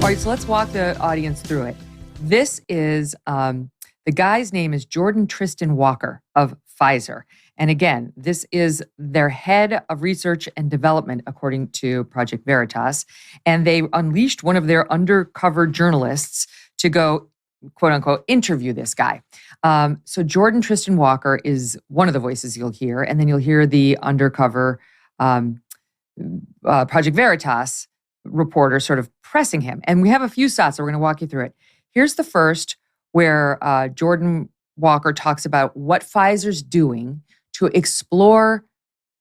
All right, so let's walk the audience through it. This is the guy's name is Jordan Tristan Walker of Pfizer. And again, this is their head of research and development, according to Project Veritas. And they unleashed one of their undercover journalists to go, quote unquote, interview this guy. So Jordan Tristan Walker is one of the voices you'll hear. And then you'll hear the undercover Project Veritas reporter sort of pressing him. And we have a few shots, so we're going to walk you through it. Here's the first where Jordan Walker talks about what Pfizer's doing to explore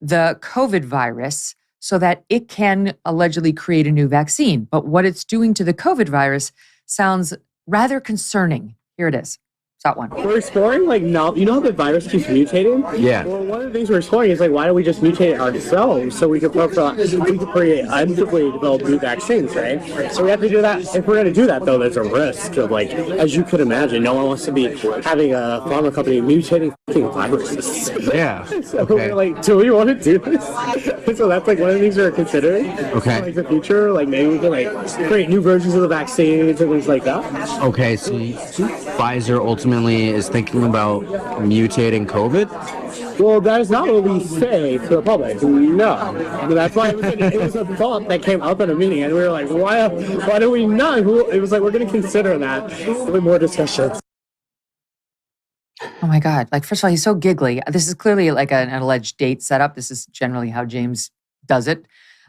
the COVID virus so that it can allegedly create a new vaccine. But what it's doing to the COVID virus sounds rather concerning. Here it is. Shot one. We're exploring, like, now, you know how the virus keeps mutating? Yeah. Well, one of the things we're exploring is, like, why don't we just mutate it ourselves so we could create actively develop new vaccines, right? So we have to do that. If we're going to do that, though, there's a risk of, like, as you could imagine, no one wants to be having a pharma company mutating viruses. Yeah. So we're like, do we want to do this? So that's, like, one of the things we're considering. Okay. Like, the future, like, maybe we can, like, create new versions of the vaccines and things like that. Okay, so Pfizer ultimately is thinking about mutating COVID? Well, that is not what we say to the public. No. That's why it was a thought that came up at a meeting, and we were like, why do we not? It was like, we're going to consider that with more discussions. Oh my God. Like, first of all, he's so giggly. This is clearly like an alleged date setup. This is generally how James does it.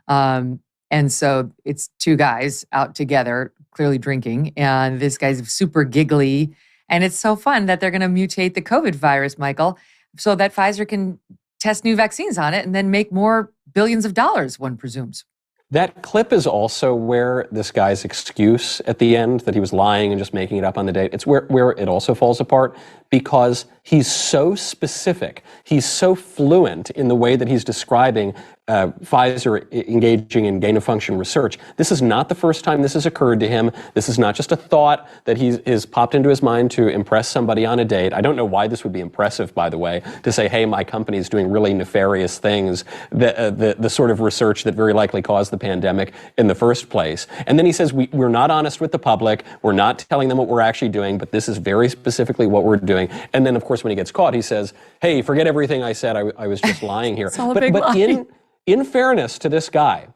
And so it's two guys out together, clearly drinking, and this guy's super giggly. And it's so fun that they're going to mutate the COVID virus, Michael, so that Pfizer can test new vaccines on it and then make more billions of dollars, one presumes. That clip is also where this guy's excuse at the end that he was lying and just making it up on the date, it's where it also falls apart because he's so specific. He's so fluent in the way that he's describing Pfizer engaging in gain-of-function research. This is not the first time this has occurred to him. This is not just a thought that has popped into his mind to impress somebody on a date. I don't know why this would be impressive, by the way, to say, hey, my company is doing really nefarious things, the sort of research that very likely caused the pandemic in the first place. And then he says, we're not honest with the public. We're not telling them what we're actually doing, but this is very specifically what we're doing. And then, of course, when he gets caught, he says, hey, forget everything I said. I was just lying here. It's all a big lie. In fairness to this guy,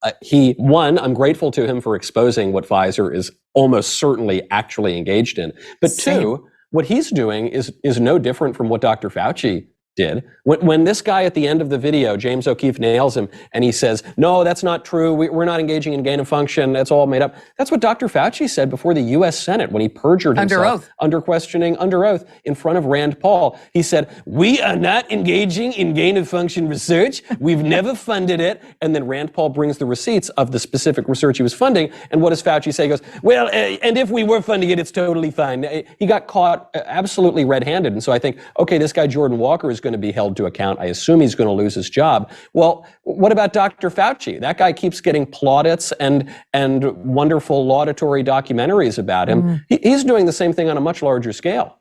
I'm grateful to him for exposing what Pfizer is almost certainly actually engaged in. But two, what he's doing is no different from what Dr. Fauci did. When this guy at the end of the video, James O'Keefe, nails him and he says, no, that's not true. We're not engaging in gain of function. That's all made up. That's what Dr. Fauci said before the U.S. Senate when he perjured himself under questioning, under oath, in front of Rand Paul. He said, we are not engaging in gain of function research. We've never funded it. And then Rand Paul brings the receipts of the specific research he was funding. And what does Fauci say? He goes, well, and if we were funding it, it's totally fine. He got caught absolutely red-handed. And so I think, okay, this guy Jordan Walker is going to be held to account. I assume he's going to lose his job. Well, what about Dr. Fauci? That guy keeps getting plaudits and wonderful laudatory documentaries about him. He's doing the same thing on a much larger scale.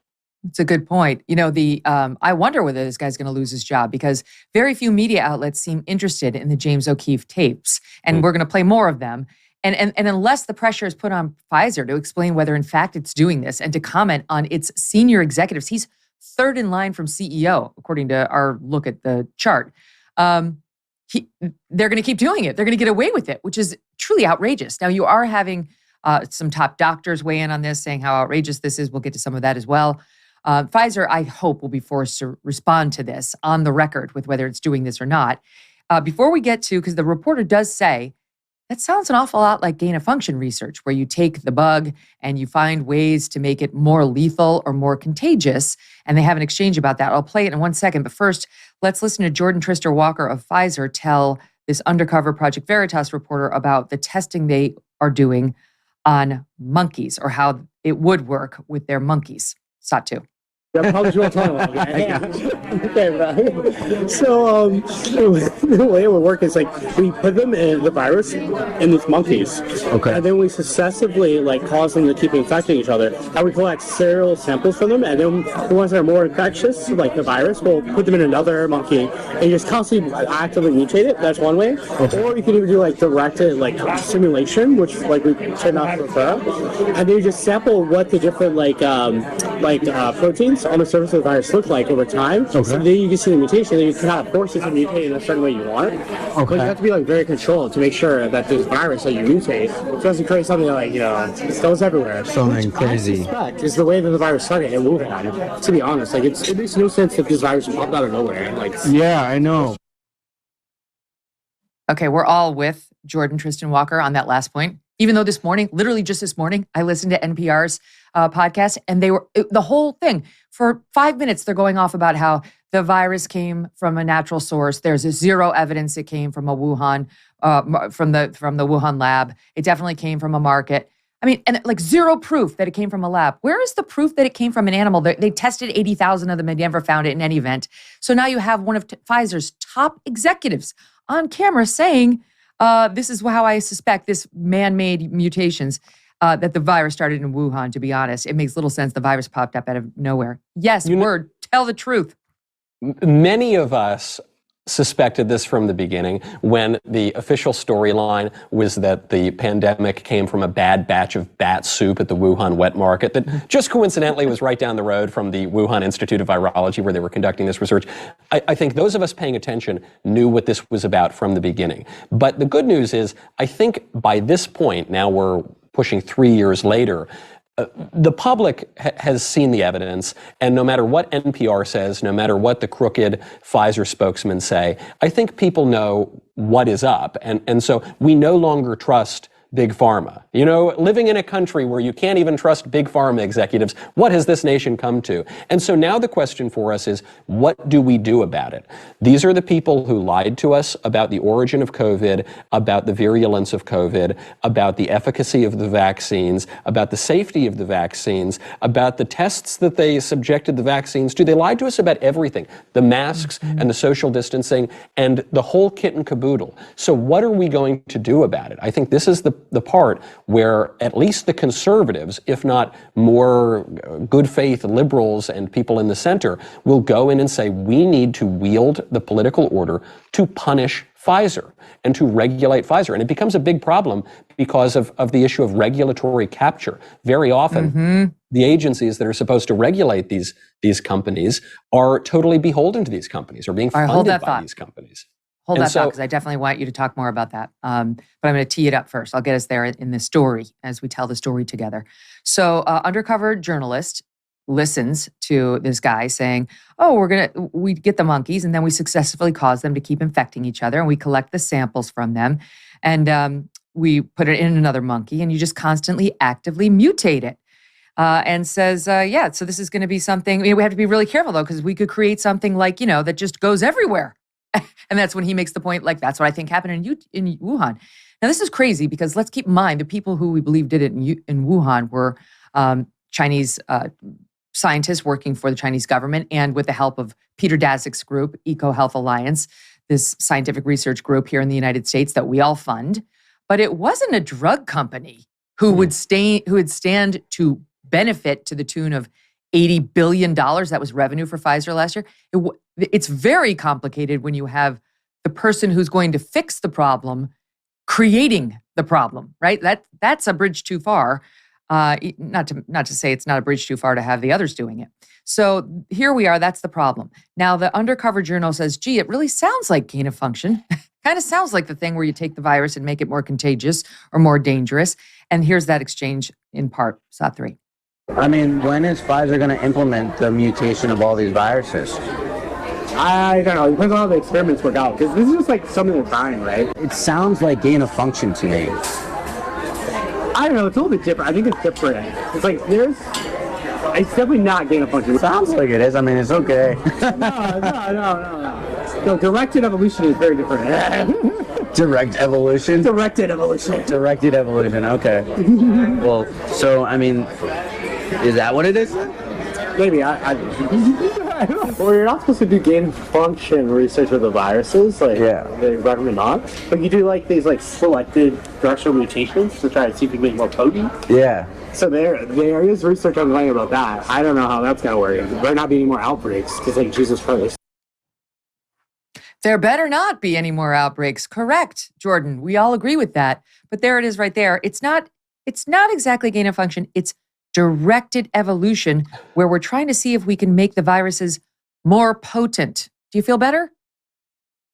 It's a good point. You know, I wonder whether this guy's going to lose his job because very few media outlets seem interested in the James O'Keefe tapes, and we're going to play more of them. And unless the pressure is put on Pfizer to explain whether in fact it's doing this and to comment on its senior executives, he's third in line from CEO, according to our look at the chart. They're going to keep doing it. They're going to get away with it, which is truly outrageous. Now, you are having some top doctors weigh in on this, saying how outrageous this is. We'll get to some of that as well. Pfizer, I hope, will be forced to respond to this on the record with whether it's doing this or not. Before we get to, because the reporter does say, that sounds an awful lot like gain-of-function research, where you take the bug and you find ways to make it more lethal or more contagious, and they have an exchange about that. I'll play it in 1 second, but first, let's listen to Jordan Tristan Walker of Pfizer tell this undercover Project Veritas reporter about the testing they are doing on monkeys, or how it would work with their monkeys. Shot two. Yeah, probably you want to talk about it. Yeah. Okay, bro. So, the way it would work is like we put them in the virus in these monkeys. Okay. And then we successively like cause them to keep infecting each other. And we collect serial samples from them, and then the ones that are more infectious, like the virus, we'll put them in another monkey and just constantly actively mutate it. That's one way. Okay. Or you can even do like directed like simulation, which like we tend not to prefer. And then you just sample what the different proteins on the surface of the virus look like over time. Okay. So then you can see the mutation, then you can kind of force it to mutate in a certain way you want. Okay. But you have to be like very controlled to make sure that this virus that you mutate doesn't create something that goes everywhere. Something crazy. I suspect is the way that the virus started in Wuhan. To be honest, like it makes no sense that this virus popped out of nowhere. Like Yeah, I know. Okay, we're all with Jordan Tristan Walker on that last point. Even though this morning, literally just this morning, I listened to NPR's podcast, and the whole thing for 5 minutes. They're going off about how the virus came from a natural source. There's zero evidence it came from a Wuhan, from the Wuhan lab. It definitely came from a market. I mean, and like zero proof that it came from a lab. Where is the proof that it came from an animal? They tested 80,000 of them and never found it in any event. So now you have one of Pfizer's top executives on camera saying, this is how I suspect this man-made mutations, that the virus started in Wuhan, to be honest. It makes little sense. The virus popped up out of nowhere. Yes, tell the truth. Many of us suspected this from the beginning when the official storyline was that the pandemic came from a bad batch of bat soup at the Wuhan wet market that just coincidentally was right down the road from the Wuhan Institute of Virology where they were conducting this research. I think those of us paying attention knew what this was about from the beginning. But the good news is, I think by this point, now we're pushing 3 years later, the public has seen the evidence, and no matter what NPR says, no matter what the crooked Pfizer spokesmen say, I think people know what is up. And so we no longer trust Big Pharma. You know, living in a country where you can't even trust Big Pharma executives, what has this nation come to? And so now the question for us is, what do we do about it? These are the people who lied to us about the origin of COVID, about the virulence of COVID, about the efficacy of the vaccines, about the safety of the vaccines, about the tests that they subjected the vaccines to. They lied to us about everything, the masks and the social distancing and the whole kit and caboodle. So what are we going to do about it? I think this is the part where at least the conservatives, if not more good faith liberals and people in the center, will go in and say, we need to wield the political order to punish Pfizer and to regulate Pfizer. And it becomes a big problem because of the issue of regulatory capture. Very often, the agencies that are supposed to regulate these companies are totally beholden to these companies or being funded by these companies. Hold that thought, because I definitely want you to talk more about that. But I'm going to tee it up first. I'll get us there in the story as we tell the story together. So undercover journalist listens to this guy saying, oh, we get the monkeys and then we successfully cause them to keep infecting each other and we collect the samples from them and we put it in another monkey and you just constantly actively mutate it. And says, so this is going to be something, we have to be really careful though, because we could create something like, that just goes everywhere. And that's when he makes the point, like, that's what I think happened in Wuhan. Now, this is crazy because let's keep in mind the people who we believe did it in Wuhan were Chinese scientists working for the Chinese government and with the help of Peter Daszak's group, EcoHealth Alliance, this scientific research group here in the United States that we all fund. But it wasn't a drug company who would stand to benefit to the tune of $80 billion. That was revenue for Pfizer last year. It's very complicated when you have the person who's going to fix the problem creating the problem, right? That's a bridge too far. Not to say it's not a bridge too far to have the others doing it. So here we are. That's the problem. Now the undercover journal says, gee, it really sounds like gain of function. Kind of sounds like the thing where you take the virus and make it more contagious or more dangerous. And here's that exchange in part, Sat 3. I mean, when is Pfizer going to implement the mutation of all these viruses? I don't know. It depends on how the experiments work out. Because this is just like something we're trying, right? It sounds like gain of function to me. I don't know. It's a little bit different. I think it's different. It's like it's definitely not gain of function. It sounds like it is. I mean, it's okay. No, directed evolution is very different. Direct evolution? Directed evolution. Directed evolution, okay. Well, so, I mean, is that what it is? Maybe well, you're not supposed to do gain of function research with the viruses, like they recommend not. But you do like these like selected structural mutations to try to see if you can make more potent. Yeah. So there is research ongoing about that. I don't know how that's gonna work. There not be any more outbreaks because like Jesus Christ. There better not be any more outbreaks. Correct, Jordan. We all agree with that. But there it is right there. It's not exactly gain of function. It's directed evolution where we're trying to see if we can make the viruses more potent. Do you feel better?